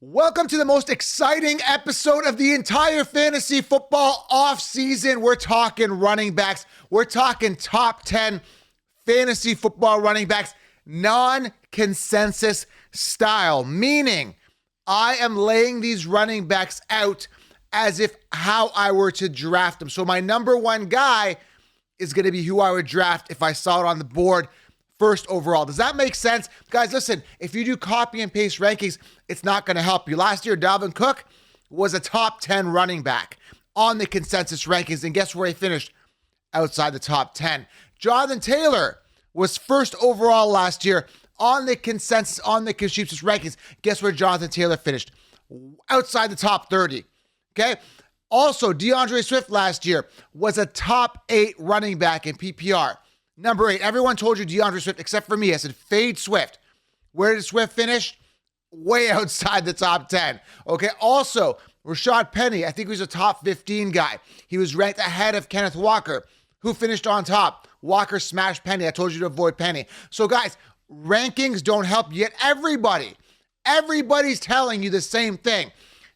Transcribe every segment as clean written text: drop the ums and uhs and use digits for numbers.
Welcome to the most exciting episode of the entire fantasy football offseason. We're talking running backs. We're talking top 10 fantasy football running backs, non-consensus style, meaning I am laying these running backs out as if how I were to draft them. So my number one guy is going to be who I would draft if I saw it on the board first overall. Does that make sense? Guys, listen, if you do copy and paste rankings, it's not going to help you. Last year, Dalvin Cook was a top 10 running back on the consensus rankings, and guess where he finished? Outside the top 10. Jonathan Taylor was first overall last year on the consensus, on the consensus rankings. Guess where Jonathan Taylor finished? Outside the top 30. Okay? Also, DeAndre Swift last year was a top 8 running back in PPR. Number 8, everyone told you DeAndre Swift except for me. I said fade Swift. Where did Swift finish? Way outside the top 10. Okay, also, Rashad Penny, I think he was a top 15 guy. He was ranked ahead of Kenneth Walker, who finished on top. Walker smashed Penny. I told you to avoid Penny. So guys, rankings don't help yet. Everybody's telling you the same thing.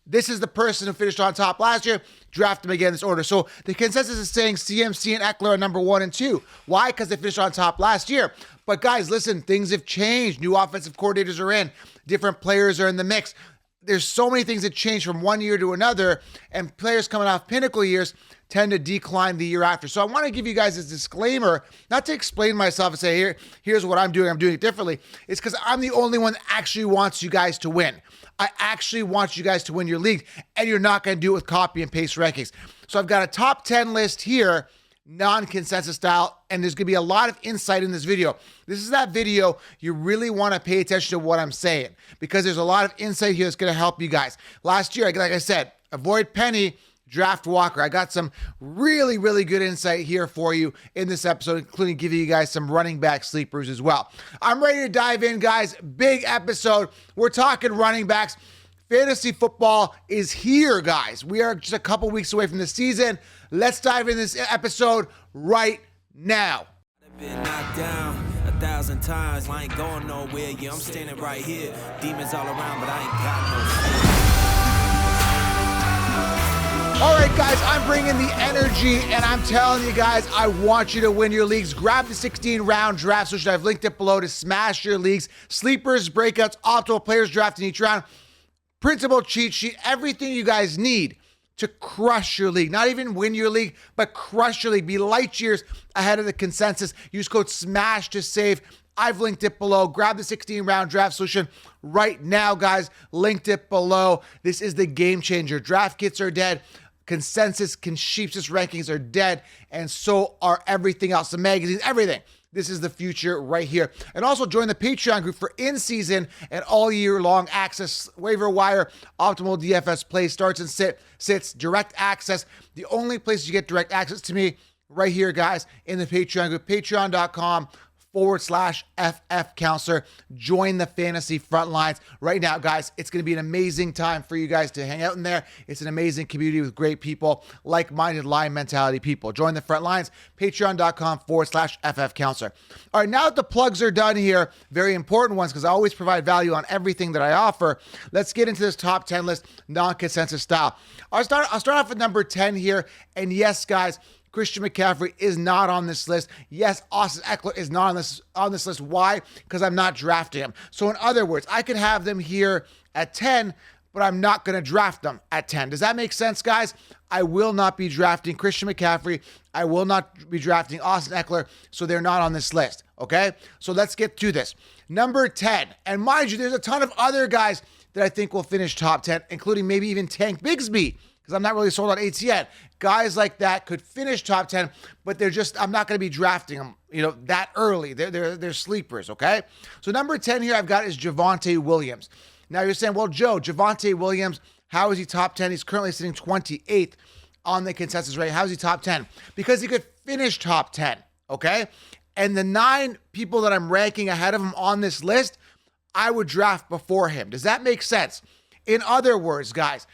This is the person who finished on top last year. Draft him again in this order. So the consensus is saying CMC and Eckler are number 1 and 2. Why? Because they finished on top last year. But guys, listen, things have changed. New offensive coordinators are in. Different players are in the mix. There's so many things that change from one year to another, and players coming off pinnacle years tend to decline the year after. So I want to give you guys this disclaimer, not to explain myself and say, here's what I'm doing it differently. It's because I'm the only one that actually wants you guys to win. I actually want you guys to win your league, and you're not going to do it with copy and paste rankings. So I've got a top 10 list here, non-consensus style, and there's going to be a lot of insight in this video. This is that video you really want to pay attention to what I'm saying, because there's a lot of insight here that's going to help you guys. Last year, like I said, avoid Penny, draft Walker. I got some really, really good insight here for you in this episode, including giving you guys some running back sleepers as well. I'm ready to dive in, guys. Big episode. We're talking running backs. Fantasy football is here, guys. We are just a couple weeks away from the season. Let's dive in this episode right now. Been knocked down 1,000 times. I ain't going nowhere. Yeah, I'm standing right here. Demons all around, but I ain't got no fear. All right, guys, I'm bringing the energy, and I'm telling you guys, I want you to win your leagues. Grab the 16-round draft solution. I've linked it below to smash your leagues. Sleepers, breakouts, optimal players draft in each round. Printable cheat sheet, everything you guys need to crush your league. Not even win your league, but crush your league. Be light years ahead of the consensus. Use code SMASH to save. I've linked it below. Grab the 16-round draft solution right now, guys. Linked it below. This is the game changer. Draft kits are dead. Consensus, consensus rankings are dead, and so are everything else. The magazines, everything. This is the future right here. And also join the Patreon group for in-season and all year long access, waiver wire, optimal DFS play, starts and sits, direct access. The only place you get direct access to me right here, guys, in the Patreon group, patreon.com/FF Counselor. Join the fantasy front lines right now, guys. It's going to be an amazing time for you guys to hang out in there. It's an amazing community with great people, like-minded lion mentality people. Join the front lines, patreon.com/FF Counselor. All right, now that the plugs are done here, very important ones, because I always provide value on everything that I offer. Let's get into this top 10 list, non-consensus style. I'll start off with number 10 here. And yes, guys, Christian McCaffrey is not on this list. Yes, Austin Eckler is not on this list. Why? Because I'm not drafting him. So in other words, I could have them here at 10, but I'm not going to draft them at 10. Does that make sense, guys? I will not be drafting Christian McCaffrey. I will not be drafting Austin Eckler, so they're not on this list, okay? So let's get to this. Number 10, and mind you, there's a ton of other guys that I think will finish top 10, including maybe even Tank Bigsby, because I'm not really sold on AT yet. Guys like that could finish top 10, but I'm not going to be drafting them, that early. They're sleepers, okay? So number 10 here I've got is Javonte Williams. Now you're saying, well, Joe, Javonte Williams, how is he top 10? He's currently sitting 28th on the consensus rate. How is he top 10? Because he could finish top 10, okay? And the 9 people that I'm ranking ahead of him on this list, I would draft before him. Does that make sense? In other words, guys,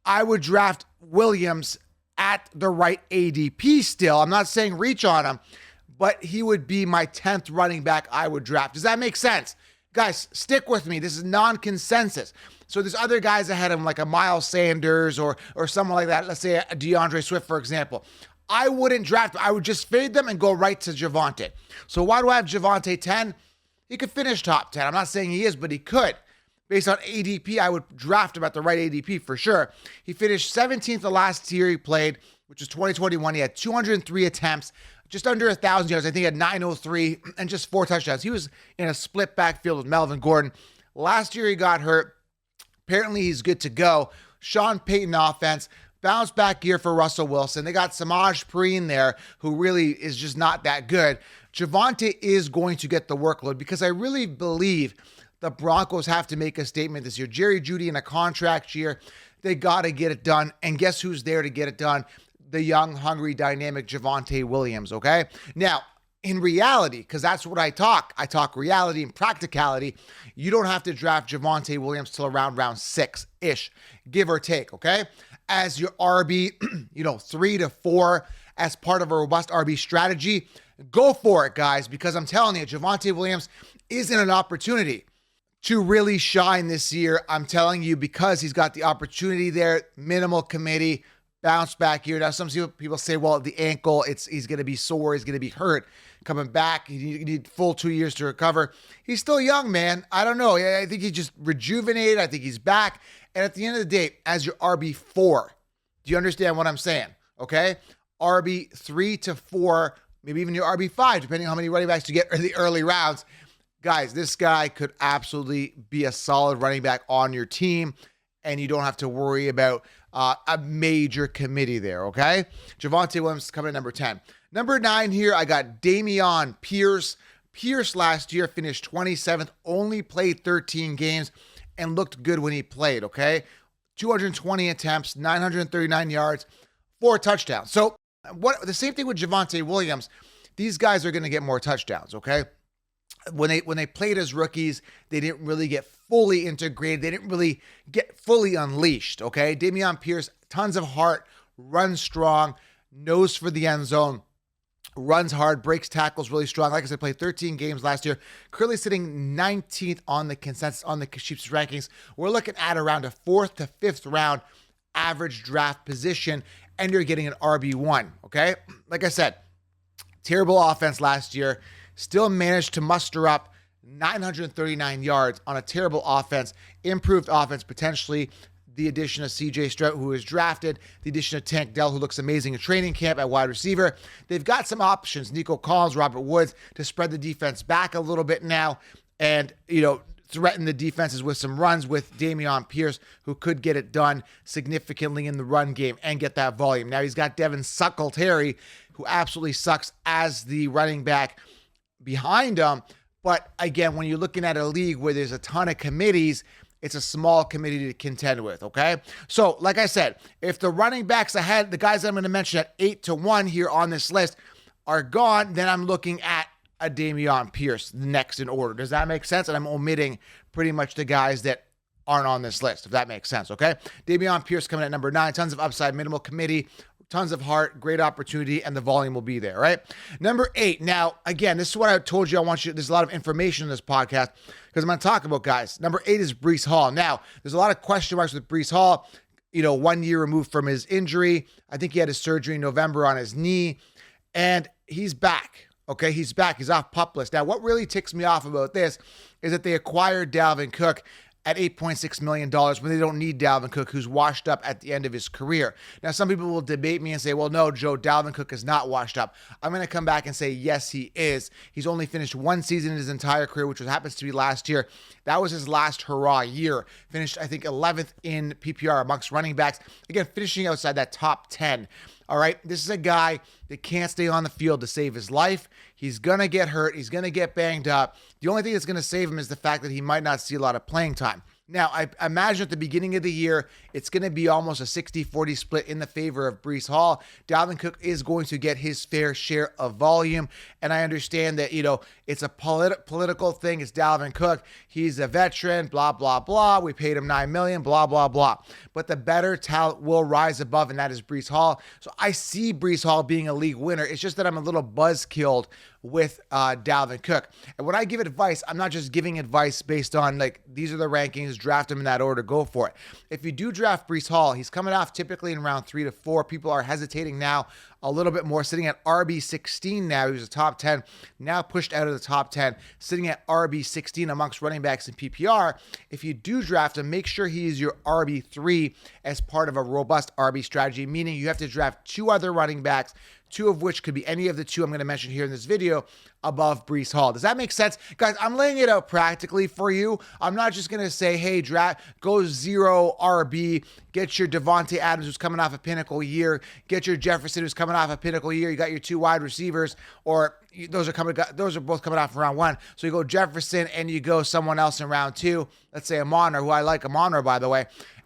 I would draft Williams at the right ADP still. I'm not saying reach on him, but he would be my 10th running back I would draft. Does that make sense? Guys, stick with me. This is non-consensus. So there's other guys ahead of him, like a Miles Sanders or someone like that. Let's say a DeAndre Swift, for example. I wouldn't draft them. I would just fade them and go right to Javonte. So why do I have Javonte 10? He could finish top 10. I'm not saying he is, but he could. Based on ADP, I would draft him at the right ADP for sure. He finished 17th the last year he played, which was 2021. He had 203 attempts, just under 1,000 yards. I think he had 903 and just 4 touchdowns. He was in a split backfield with Melvin Gordon. Last year he got hurt. Apparently he's good to go. Sean Payton offense. Bounce back year for Russell Wilson. They got Samaj Perine there, who really is just not that good. Javonte is going to get the workload because I really believe the Broncos have to make a statement this year. Jerry Jeudy in a contract year. They got to get it done. And guess who's there to get it done? The young, hungry, dynamic Javonte Williams, okay? Now, in reality, because that's what I talk reality and practicality, you don't have to draft Javonte Williams till around round 6-ish, give or take, okay? As your RB, 3 to 4 as part of a robust RB strategy, go for it, guys, because I'm telling you, Javonte Williams isn't an opportunity to really shine this year. I'm telling you, because he's got the opportunity there, minimal committee, bounce back year. Now, some people say, well, the ankle, he's going to be sore, he's going to be hurt. Coming back, you need full 2 years to recover. He's still young, man. I don't know. I think he's just rejuvenated. I think he's back. And at the end of the day, as your RB4, do you understand what I'm saying? Okay? RB3 to 4, maybe even your RB5, depending on how many running backs you get in the early rounds. Guys, this guy could absolutely be a solid running back on your team, and you don't have to worry about a major committee there, okay? Javonte Williams coming at number 10. Number 9 here, I got Dameon Pierce. Pierce last year finished 27th, only played 13 games, and looked good when he played, okay? 220 attempts, 939 yards, 4 touchdowns. So the same thing with Javonte Williams. These guys are going to get more touchdowns, okay? When they played as rookies, they didn't really get fully integrated. They didn't really get fully unleashed, okay? Dameon Pierce, tons of heart, runs strong, nose for the end zone, runs hard, breaks tackles really strong. Like I said, played 13 games last year. Currently sitting 19th on the consensus, on the Sheep's rankings. We're looking at around a 4th to 5th round average draft position, and you're getting an RB1, okay? Like I said, terrible offense last year. Still managed to muster up 939 yards on a terrible offense. Improved offense, potentially. The addition of CJ Stroud, who was drafted, the addition of Tank Dell, who looks amazing in training camp at wide receiver. They've got some options, Nico Collins, Robert Woods, to spread the defense back a little bit now and, threaten the defenses with some runs with Dameon Pierce, who could get it done significantly in the run game and get that volume. Now he's got Devin Singletary, who absolutely sucks as the running back behind him. But again, when you're looking at a league where there's a ton of committees, it's a small committee to contend with, okay? So, like I said, if the running backs ahead, the guys I'm going to mention at 8 to 1 here on this list are gone, then I'm looking at a Dameon Pierce next in order. Does that make sense? And I'm omitting pretty much the guys that aren't on this list, if that makes sense, okay? Dameon Pierce coming at number 9, tons of upside, minimal committee, tons of heart, great opportunity, and the volume will be there, right? Number 8. Now, again, this is what I told you. There's a lot of information in this podcast because I'm going to talk about guys. Number 8 is Breece Hall. Now, there's a lot of question marks with Breece Hall. 1 year removed from his injury. I think he had his surgery in November on his knee, and he's back. Okay, he's back. He's off PUP list. Now, what really ticks me off about this is that they acquired Dalvin Cook at $8.6 million when they don't need Dalvin Cook, who's washed up at the end of his career. Now, some people will debate me and say, well, no, Joe, Dalvin Cook is not washed up. I'm going to come back and say, yes, he is. He's only finished 1 season in his entire career, which happens to be last year. That was his last hurrah year. Finished, I think, 11th in PPR amongst running backs. Again, finishing outside that top 10. All right, this is a guy that can't stay on the field to save his life. He's going to get hurt. He's going to get banged up. The only thing that's going to save him is the fact that he might not see a lot of playing time. Now, I imagine at the beginning of the year, it's going to be almost a 60-40 split in the favor of Breece Hall. Dalvin Cook is going to get his fair share of volume. And I understand that, It's a political thing. It's Dalvin Cook. He's a veteran, blah, blah, blah. We paid him $9 million, blah, blah, blah. But the better talent will rise above, and that is Breece Hall. So I see Breece Hall being a league winner. It's just that I'm a little buzz-killed with Dalvin Cook. And when I give advice, I'm not just giving advice based on like, these are the rankings, draft him in that order, go for it. If you do draft Breece Hall, he's coming off typically in round 3 to 4. People are hesitating now a little bit more, sitting at RB16 now. He was a top 10, now pushed out of the top 10, sitting at RB16 amongst running backs in PPR. If you do draft him, make sure he is your RB3 as part of a robust RB strategy, meaning you have to draft 2 other running backs, 2 of which could be any of the 2 I'm going to mention here in this video, above Breece Hall. Does that make sense? Guys, I'm laying it out practically for you. I'm not just going to say, hey, draft, go 0 RB, get your Devontae Adams who's coming off a pinnacle year, get your Jefferson who's coming off a pinnacle year, you got your 2 wide receivers, or those are both coming off in round 1. So you go Jefferson and you go someone else in round 2, let's say Amon, who I like Amon, by the way.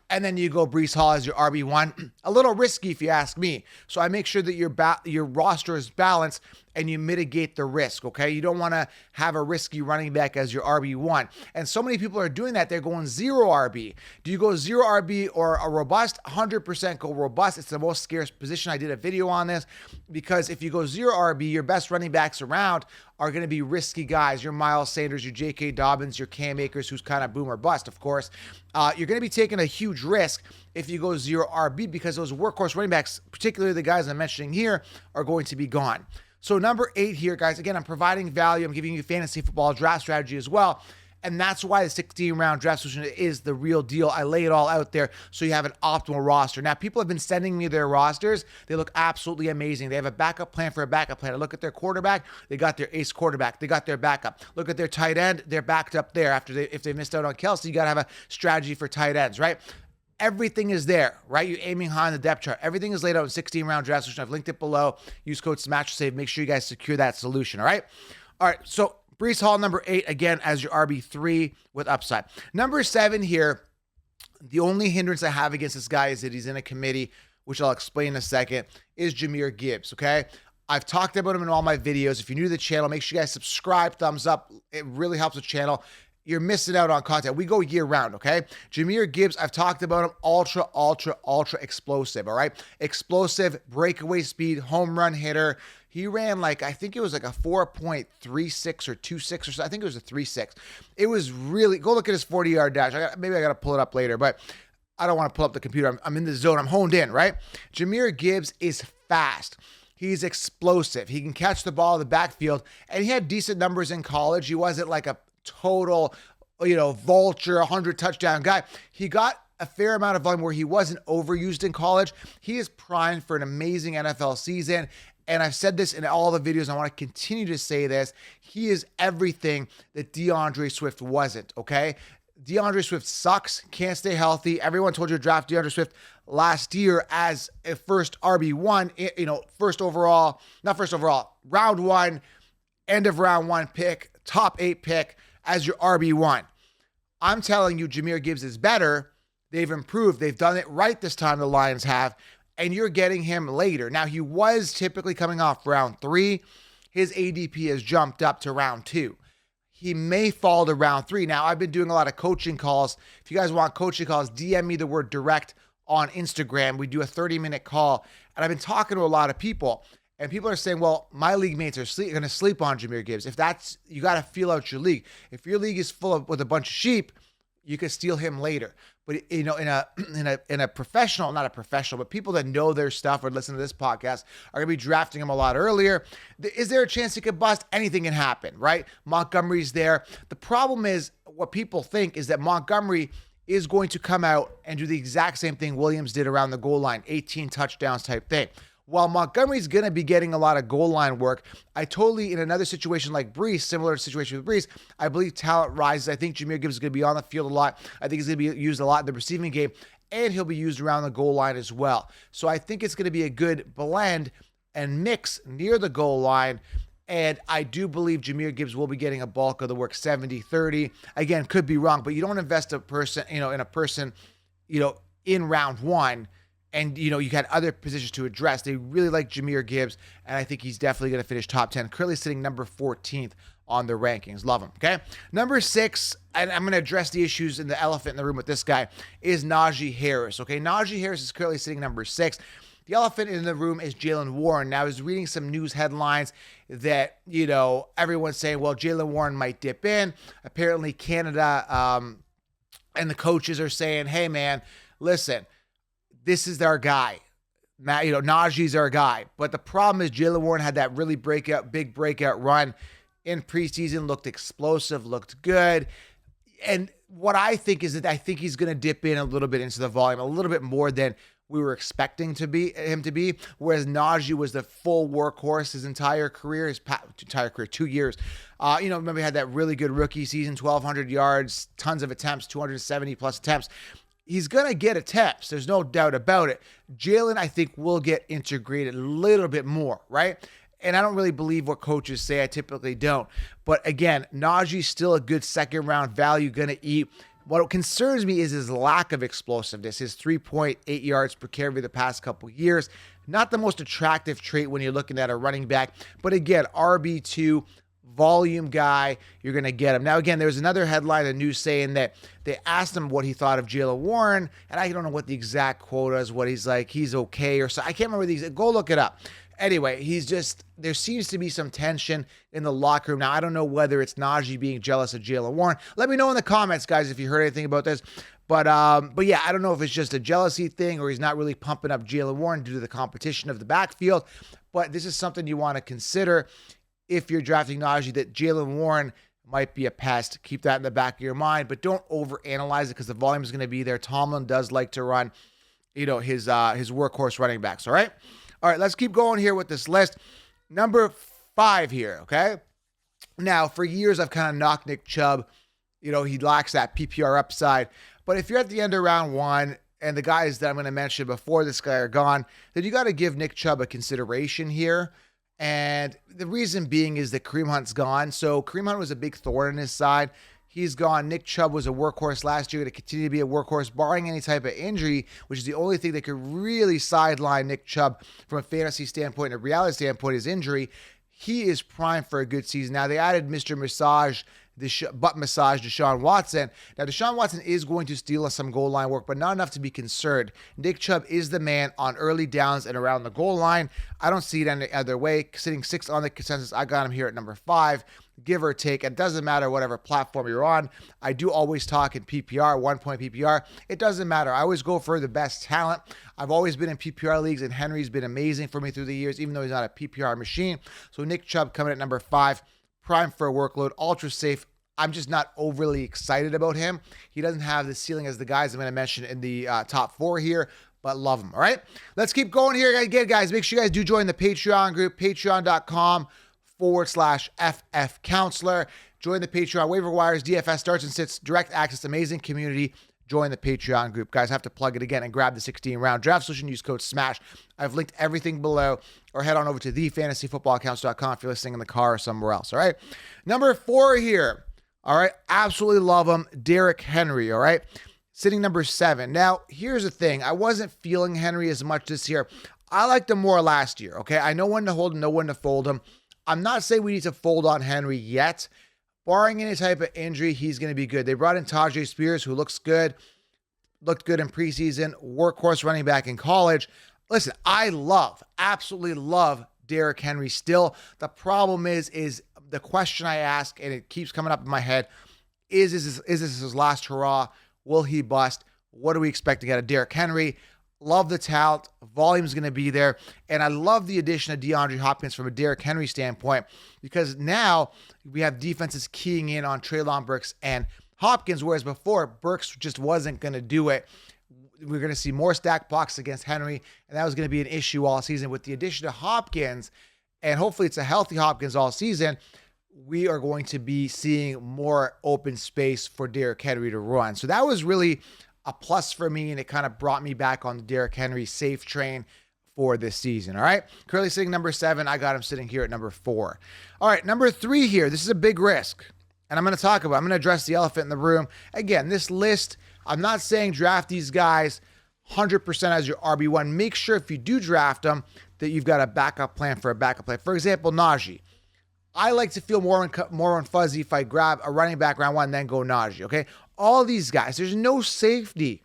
And then you go Breece Hall as your RB1. A little risky if you ask me. So I make sure that your roster is balanced and you mitigate the risk, okay? You don't want to have a risky running back as your RB1. And so many people are doing that. They're going 0 RB. Do you go 0 RB or a robust? 100% go robust. It's the most scarce position. I did a video on this because if you go 0 RB, your best running backs around are going to be risky guys. Your Miles Sanders, your J.K. Dobbins, your Cam Akers, who's kind of boom or bust, of course. You're going to be taking a huge risk if you go 0 RB because those workhorse running backs, particularly the guys I'm mentioning here, are going to be gone. So number 8 here, guys, again, I'm providing value. I'm giving you fantasy football draft strategy as well. And that's why the 16-round draft solution is the real deal. I lay it all out there so you have an optimal roster. Now, people have been sending me their rosters. They look absolutely amazing. They have a backup plan for a backup plan. I look at their quarterback. They got their ace quarterback. They got their backup. Look at their tight end. They're backed up there. If they missed out on Kelsey, you got to have a strategy for tight ends, right? Everything is there, right? You're aiming high on the depth chart. Everything is laid out in 16-round draft solution. I've linked it below. Use code SMASH4SAVE. Make sure you guys secure that solution, all right? All right, so Breece Hall, number 8, again, as your RB3 with upside. Number 7 here, the only hindrance I have against this guy is that he's in a committee, which I'll explain in a second, is Jahmyr Gibbs, okay? I've talked about him in all my videos. If you're new to the channel, make sure you guys subscribe, thumbs up. It really helps the channel. You're missing out on content. We go year round, okay? Jahmyr Gibbs, I've talked about him, ultra explosive, all right? Explosive, breakaway speed, home run hitter. He ran I think it was a 4.36 or 26 or so. I think it was a 3.6. It was really, go look at his 40-yard dash. Maybe I got to pull it up later, but I don't want to pull up the computer. I'm in the zone. I'm honed in, right? Jahmyr Gibbs is fast. He's explosive. He can catch the ball in the backfield, and he had decent numbers in college. He wasn't like a total, vulture, 100 touchdown guy. He got a fair amount of volume where he wasn't overused in college. He is primed for an amazing NFL season. And I've said this in all the videos. I want to continue to say this. He is everything that DeAndre Swift wasn't, okay? DeAndre Swift sucks, can't stay healthy. Everyone told you to draft DeAndre Swift last year as a first RB1, round 1, end of round 1 pick, top 8 pick as your RB1. I'm telling you, Jahmyr Gibbs is better. They've improved. They've done it right this time, the Lions have, and you're getting him later. Now, he was typically coming off round 3. His ADP has jumped up to round 2. He may fall to round 3. Now, I've been doing a lot of coaching calls. If you guys want coaching calls, DM me the word direct on Instagram. We do a 30-minute call, and I've been talking to a lot of people, and people are saying, well, my league mates are going to sleep on Jahmyr Gibbs. If that's, you got to feel out your league. If your league is full with a bunch of sheep, you could steal him later. But in a professional, not a professional, but people that know their stuff or listen to this podcast are going to be drafting him a lot earlier. Is there a chance he could bust? Anything can happen, right? Montgomery's there. The problem is what people think is that Montgomery is going to come out and do the exact same thing Williams did around the goal line, 18 touchdowns type thing. While Montgomery's going to be getting a lot of goal line work, I totally, in another situation like Breece, similar situation with Breece, I believe talent rises. I think Jahmyr Gibbs is going to be on the field a lot. I think he's going to be used a lot in the receiving game, and he'll be used around the goal line as well. So I think it's going to be a good blend and mix near the goal line, and I do believe Jahmyr Gibbs will be getting a bulk of the work, 70-30. Again, could be wrong, but you don't invest in a person, in round 1. And, you had other positions to address. They really like Jahmyr Gibbs, and I think he's definitely going to finish top 10. Currently sitting number 14 on their rankings. Love him, okay? Number 6, and I'm going to address the issues in the elephant in the room with this guy, is Najee Harris, okay? Najee Harris is currently sitting number 6. The elephant in the room is Jaylen Warren. Now, I was reading some news headlines that, everyone's saying, well, Jaylen Warren might dip in. Apparently, Canada and the coaches are saying, hey, man, listen, this is our guy. Najee's our guy. But the problem is Jaylen Warren had that really big breakout run in preseason, looked explosive, looked good. And what I think is that I think he's going to dip in a little bit into the volume, a little bit more than we were expecting him to be, whereas Najee was the full workhorse his entire career, 2 years. Remember he had that really good rookie season, 1,200 yards, tons of attempts, 270 plus attempts. He's going to get attempts. There's no doubt about it. Jaylen, I think, will get integrated a little bit more, right? And I don't really believe what coaches say. I typically don't. But again, Najee's still a good second-round value, going to eat. What concerns me is his lack of explosiveness, his 3.8 yards per carry the past couple years. Not the most attractive trait when you're looking at a running back. But again, RB2, volume guy, you're going to get him. Now, again, there's another headline in the news saying that they asked him what he thought of Jaylen Warren, and I don't know what the exact quote is, what he's like, he's okay or so. I can't remember these. Go look it up. Anyway, there seems to be some tension in the locker room. Now, I don't know whether it's Najee being jealous of Jaylen Warren. Let me know in the comments, guys, if you heard anything about this. But yeah, I don't know if it's just a jealousy thing or he's not really pumping up Jaylen Warren due to the competition of the backfield. But this is something you want to consider if you're drafting Najee, that Jaylen Warren might be a pest. Keep that in the back of your mind, but don't overanalyze it because the volume is going to be there. Tomlin does like to run, his workhorse running backs, all right? All right, let's keep going here with this list. Number 5 here, okay? Now, for years, I've kind of knocked Nick Chubb. He lacks that PPR upside. But if you're at the end of round 1 and the guys that I'm going to mention before this guy are gone, then you got to give Nick Chubb a consideration here. And the reason being is that Kareem Hunt's gone. So Kareem Hunt was a big thorn in his side. He's gone. Nick Chubb was a workhorse last year, going to continue to be a workhorse, barring any type of injury, which is the only thing that could really sideline Nick Chubb from a fantasy standpoint and a reality standpoint is injury. He is primed for a good season. Now, they added Mr. Massage, butt massage, Deshaun Watson. Now, Deshaun Watson is going to steal us some goal line work, but not enough to be concerned. Nick Chubb is the man on early downs and around the goal line. I don't see it any other way. Sitting 6 on the consensus, I got him here at number 5. Give or take. It doesn't matter whatever platform you're on. I do always talk in PPR, 1-point PPR. It doesn't matter. I always go for the best talent. I've always been in PPR leagues, and Henry's been amazing for me through the years, even though he's not a PPR machine. So Nick Chubb coming at number 5, prime for a workload, ultra safe. I'm just not overly excited about him. He doesn't have the ceiling as the guys I'm going to mention in the top 4 here, but love him. All right, let's keep going here again, guys. Make sure you guys do join the Patreon group, patreon.com/FF Counselor. Join the Patreon waiver wires, DFS starts and sits, direct access, amazing community. Join the Patreon group. Guys, I have to plug it again and grab the 16-round draft solution. Use code SMASH. I've linked everything below, or head on over to thefantasyfootballaccounts.com if you're listening in the car or somewhere else. All right, number 4 here. All right, absolutely love him. Derrick Henry, all right? Sitting number 7. Now, here's the thing. I wasn't feeling Henry as much this year. I liked him more last year, okay? I know when to hold him, know when to fold him. I'm not saying we need to fold on Henry yet. Barring any type of injury, he's going to be good. They brought in Tajay Spears, who looked good in preseason, workhorse running back in college. Listen, I absolutely love Derrick Henry still. The problem is the question I ask, and it keeps coming up in my head, is this his last hurrah? Will he bust? What do we expect to get out of Derrick Henry? Love the talent. Volume's going to be there. And I love the addition of DeAndre Hopkins from a Derrick Henry standpoint, because now we have defenses keying in on Treylon Burks and Hopkins, whereas before, Burks just wasn't going to do it. We're going to see more stacked box against Henry, and that was going to be an issue all season. With the addition of Hopkins, and hopefully it's a healthy Hopkins all season, we are going to be seeing more open space for Derrick Henry to run. So that was really a plus for me, and it kind of brought me back on the Derrick Henry safe train for this season. All right, currently sitting number 7. I got him sitting here at number 4. All right, number 3 here. This is a big risk, and I'm going to address the elephant in the room. Again, this list, I'm not saying draft these guys 100% as your RB1. Make sure if you do draft them that you've got a backup plan for a backup plan. For example, Najee. I like to feel more fuzzy if I grab a running back round 1, then go Najee, okay? All these guys, there's no safety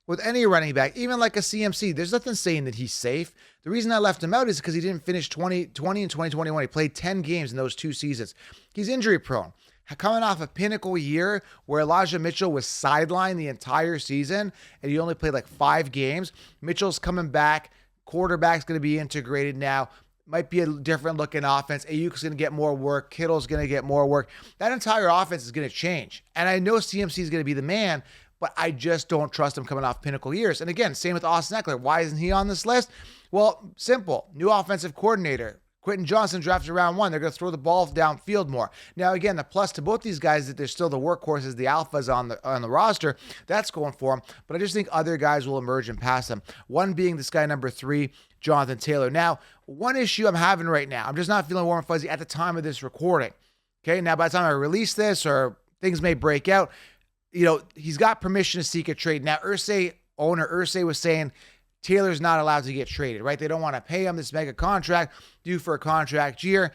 with any running back, even like a CMC. There's nothing saying that he's safe. The reason I left him out is because he didn't finish 2020 and 2021. He played 10 games in those 2 seasons. He's injury prone. Coming off a pinnacle year where Elijah Mitchell was sidelined the entire season and he only played like 5 games. Mitchell's coming back. Quarterback's going to be integrated now. Might be a different looking offense. Ayuk's going to get more work. Kittle's going to get more work. That entire offense is going to change. And I know CMC is going to be the man, but I just don't trust him coming off pinnacle years. And again, same with Austin Eckler. Why isn't he on this list? Well, simple. New offensive coordinator. Quentin Johnson drafted round 1. They're going to throw the ball downfield more. Now, again, the plus to both these guys is that they're still the workhorses, the alphas on the roster. That's going for them. But I just think other guys will emerge and pass them. One being this guy number 3, Jonathan Taylor. Now, one issue I'm having right now, I'm just not feeling warm and fuzzy at the time of this recording. Okay, now by the time I release this or things may break out, he's got permission to seek a trade. Now, owner Irsay was saying Taylor's not allowed to get traded, right? They don't want to pay him this mega contract due for a contract year.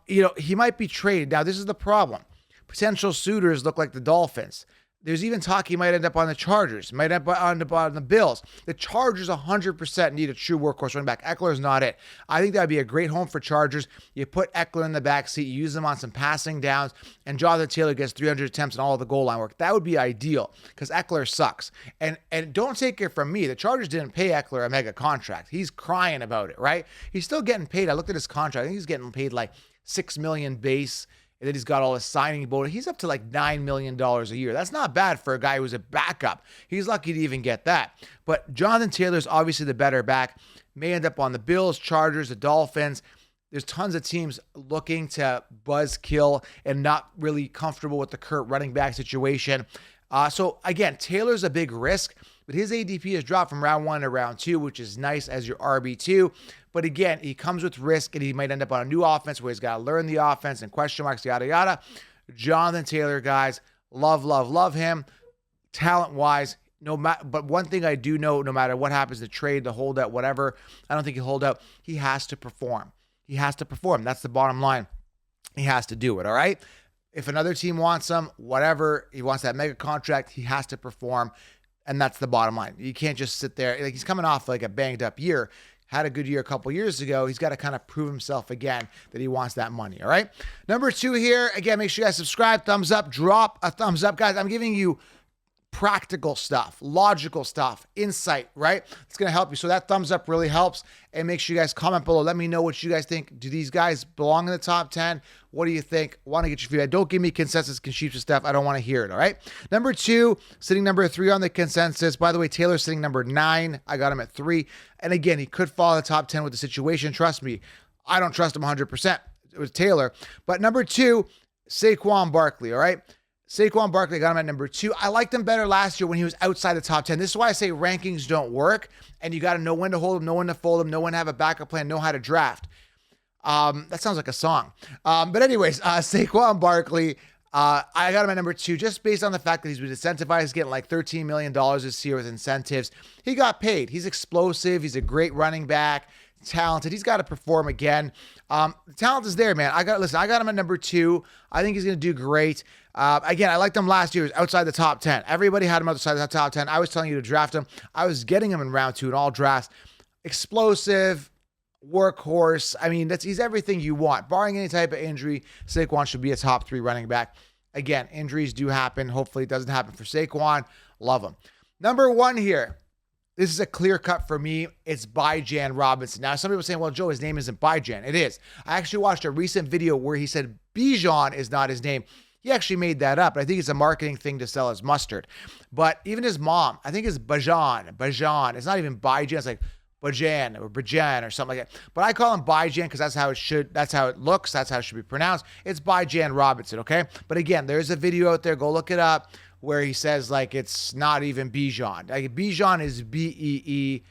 He might be traded. Now, this is the problem. Potential suitors look like the Dolphins. There's even talk he might end up on the Chargers, might end up on the Bills. The Chargers 100% need a true workhorse running back. Eckler's not it. I think that would be a great home for Chargers. You put Eckler in the backseat, you use him on some passing downs, and Jonathan Taylor gets 300 attempts and all the goal line work. That would be ideal because Eckler sucks. And don't take it from me. The Chargers didn't pay Eckler a mega contract. He's crying about it, right? He's still getting paid. I looked at his contract. I think he's getting paid like $6 million base. And then he's got all his signing bonus. He's up to like $9 million a year. That's not bad for a guy who's a backup. He's lucky to even get that. But Jonathan Taylor's obviously the better back. May end up on the Bills, Chargers, the Dolphins. There's tons of teams looking to buzzkill and not really comfortable with the current running back situation. So again, Taylor's a big risk, but his ADP has dropped from round 1 to round 2, which is nice as your RB2. But again, he comes with risk and he might end up on a new offense where he's got to learn the offense and question marks, yada, yada. Jonathan Taylor, guys, love him. Talent-wise, but one thing I do know, no matter what happens, the trade, the holdout, whatever, I don't think he'll hold out. He has to perform. He has to perform. That's the bottom line. He has to do it, all right? If another team wants him, whatever, he wants that mega contract, he has to perform, and that's the bottom line. You can't just sit there. Like, he's coming off like a banged-up year. Had a good year a couple years ago. He's got to kind of prove himself again that he wants that money, all right? Number 2 here, again, make sure you guys subscribe, thumbs up, drop a thumbs up. Guys, I'm giving you practical stuff, logical stuff, insight, right? It's going to help you. So that thumbs up really helps. And make sure you guys comment below. Let me know what you guys think. Do these guys belong in the top 10? What do you think? Want to get your feedback. Don't give me consensus sheets and stuff. I don't want to hear it, all right? Number 2, sitting number 3 on the consensus. By the way, Taylor's sitting number 9. I got him at 3. And again, he could fall in the top 10 with the situation. Trust me, I don't trust him 100%. It was Taylor. But number 2, Saquon Barkley, all right? Saquon Barkley, got him at number 2. I liked him better last year when he was outside the top 10. This is why I say rankings don't work, and you got to know when to hold him, know when to fold him, know when to have a backup plan, know how to draft. That sounds like a song. But anyways, Saquon Barkley, I got him at number 2 just based on the fact that he's been incentivized. He's getting like $13 million this year with incentives. He got paid. He's explosive. He's a great running back. Talented. He's got to perform again. The talent is there, man. I got him at number 2. I think he's going to do great. Again, I liked him last year. He was outside the top 10. Everybody had him outside the top 10. I was telling you to draft him. I was getting him in round 2 in all drafts. Explosive, workhorse. I mean, he's everything you want. Barring any type of injury, Saquon should be a top 3 running back. Again, injuries do happen. Hopefully it doesn't happen for Saquon. Love him. Number 1 here. This is a clear cut for me. It's Bijan Robinson. Now, some people are saying, well, Joe, his name isn't Bijan. It is. I actually watched a recent video where he said Bijan is not his name. He actually made that up. I think it's a marketing thing to sell his mustard. But even his mom, I think it's Bajan. It's not even Bijan. It's like Bajan or Bajan or something like that. But I call him Bijan because that's how it looks. That's how it should be pronounced. It's Bijan Robinson, okay? But again, there's a video out there. Go look it up where he says like it's not even Bijan. Like Bijan is Beejhon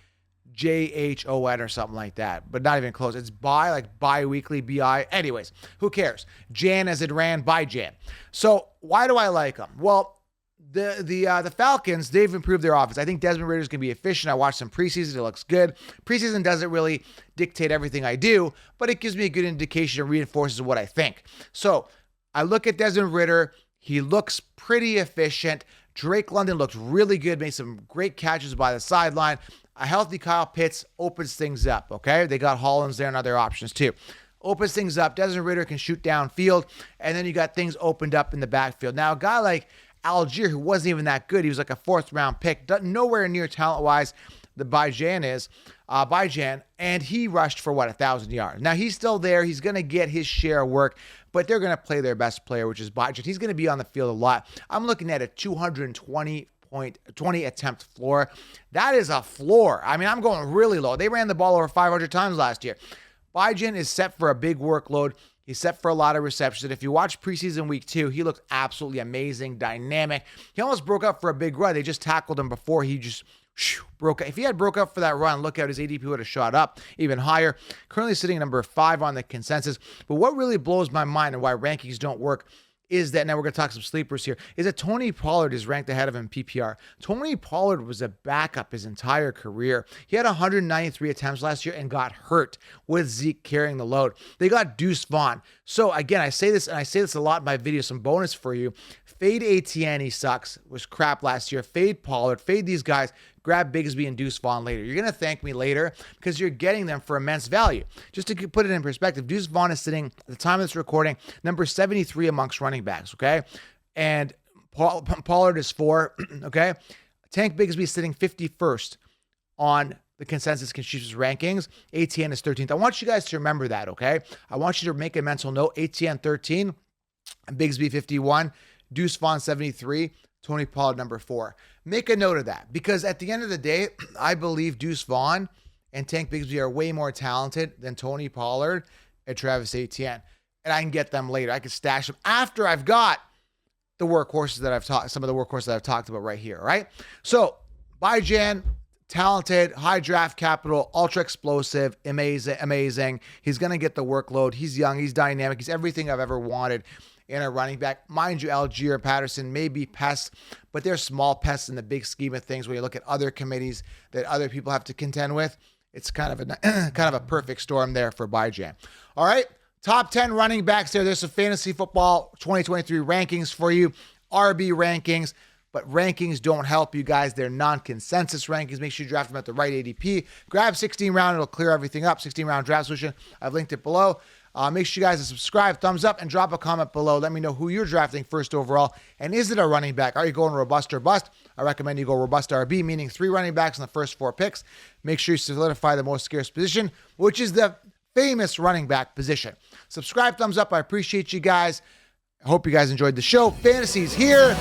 or something like that, but not even close. It's bi-weekly, B-I. Anyways, who cares? Jan as it ran by Jan. So why do I like him? Well, The Falcons, they've improved their offense. I think Desmond Ridder's going to be efficient. I watched some preseason. It looks good. Preseason doesn't really dictate everything I do, but it gives me a good indication and reinforces what I think. So I look at Desmond Ridder. He looks pretty efficient. Drake London looked really good, made some great catches by the sideline. A healthy Kyle Pitts opens things up, okay? They got Hollins there and other options too. Opens things up. Desmond Ridder can shoot downfield, and then you got things opened up in the backfield. Now, a guy like Algier, who wasn't even that good, he was like a 4th-round pick, nowhere near talent-wise the Bijan is, and he rushed for, 1,000 yards. Now, he's still there. He's going to get his share of work, but they're going to play their best player, which is Bijan. He's going to be on the field a lot. I'm looking at a 220 attempt floor. That is a floor. I mean, I'm going really low. They ran the ball over 500 times last year. Bijan is set for a big workload. He's set for a lot of receptions. And if you watch preseason week 2, he looked absolutely amazing, dynamic. He almost broke up for a big run. They just tackled him before he just broke up. If he had broke up for that run, look out, his ADP would have shot up even higher. Currently sitting at number 5 on the consensus. But what really blows my mind and why rankings don't work is that, now we're going to talk some sleepers here, is that Tony Pollard is ranked ahead of him in PPR. Tony Pollard was a backup his entire career. He had 193 attempts last year and got hurt with Zeke carrying the load. They got Deuce Vaughn. So again, I say this, and I say this a lot in my videos, some bonus for you. Fade ATN, he sucks, was crap last year. Fade Pollard, fade these guys. Grab Bigsby and Deuce Vaughn later. You're going to thank me later because you're getting them for immense value. Just to put it in perspective, Deuce Vaughn is sitting, at the time of this recording, number 73 amongst running backs, okay? And Pollard is 4, okay? Tank Bigsby is sitting 51st on the consensus consensus rankings. ATN is 13th. I want you guys to remember that, okay? I want you to make a mental note. ATN 13, Bigsby 51, Deuce Vaughn 73, Tony Pollard number 4. Make a note of that because at the end of the day, I believe Deuce Vaughn and Tank Bigsby are way more talented than Tony Pollard and Travis Etienne. And I can get them later. I can stash them after I've got the workhorses that I've talked, some of the workhorses that I've talked about right here, right? So Bijan, talented, high draft capital, ultra explosive, amazing. He's going to get the workload. He's young. He's dynamic. He's everything I've ever wanted in a running back. Mind you, Algier and Patterson may be pests, but they're small pests in the big scheme of things. When you look at other committees that other people have to contend with, it's kind of a perfect storm there for Bijan. All right, top 10 running backs there. There's some fantasy football 2023 rankings for you, RB rankings, but rankings don't help you guys. They're non-consensus rankings. Make sure you draft them at the right ADP. Grab 16 round. It'll clear everything up. 16 round draft solution. I've linked it below. Make sure you guys subscribe, thumbs up, and drop a comment below. Let me know who you're drafting first overall. And is it a running back? Are you going robust or bust? I recommend you go robust RB, meaning 3 running backs in the first 4 picks. Make sure you solidify the most scarce position, which is the famous running back position. Subscribe, thumbs up. I appreciate you guys. I hope you guys enjoyed the show. Fantasy's here.